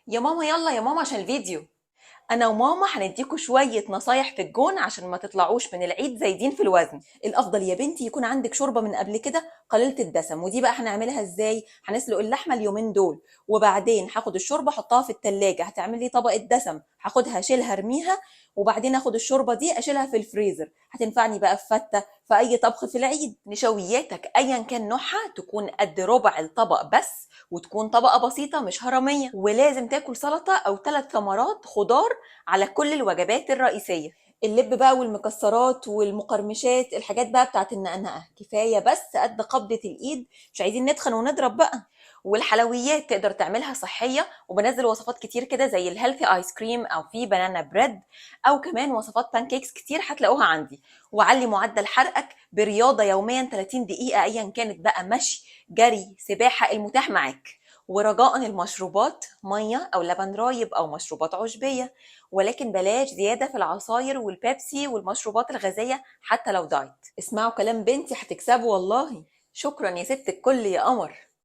يا ماما يلا يا ماما عشان الفيديو. انا وماما هنديكوا شويه نصايح في الجون عشان ما تطلعوش من العيد زايدين في الوزن. الافضل يا بنتي يكون عندك شوربه من قبل كده قليله الدسم، ودي بقى هنعملها ازاي؟ هنسلق اللحمه اليومين دول، وبعدين هاخد الشوربه احطها في التلاجة، هتعمل لي طبقه دسم هاخدها اشيلها ارميها، وبعدين اخد الشوربه دي اشيلها في الفريزر، هتنفعني بقى في فته في اي طبخ في العيد. نشوياتك ايا كان نوعها تكون قد ربع الطبق بس، وتكون طبقه بسيطه مش هرميه، ولازم تاكل سلطه او 3 ثمرات خضار على كل الوجبات الرئيسية. اللب بقى والمكسرات والمقرمشات الحاجات بقى بتاعت النقنقة كفاية بس قد قبضة الإيد، مش عايزين نتخن ونضرب بقى. والحلويات تقدر تعملها صحية، وبنزل وصفات كتير كده زي الهيلثي ايس كريم او في بنانا بريد، او كمان وصفات بانكيكس كتير هتلاقوها عندي. وعلي معدل حرقك برياضة يوميا 30 دقيقة ايا كانت بقى، مشي جري سباحة المتاح معاك. ورجاء المشروبات مية أو لبن رايب أو مشروبات عشبية، ولكن بلاش زيادة في العصاير والبيبسي والمشروبات الغازية حتى لو دايت. اسمعوا كلام بنتي هتكسبوا والله. شكرا يا ست الكل يا قمر.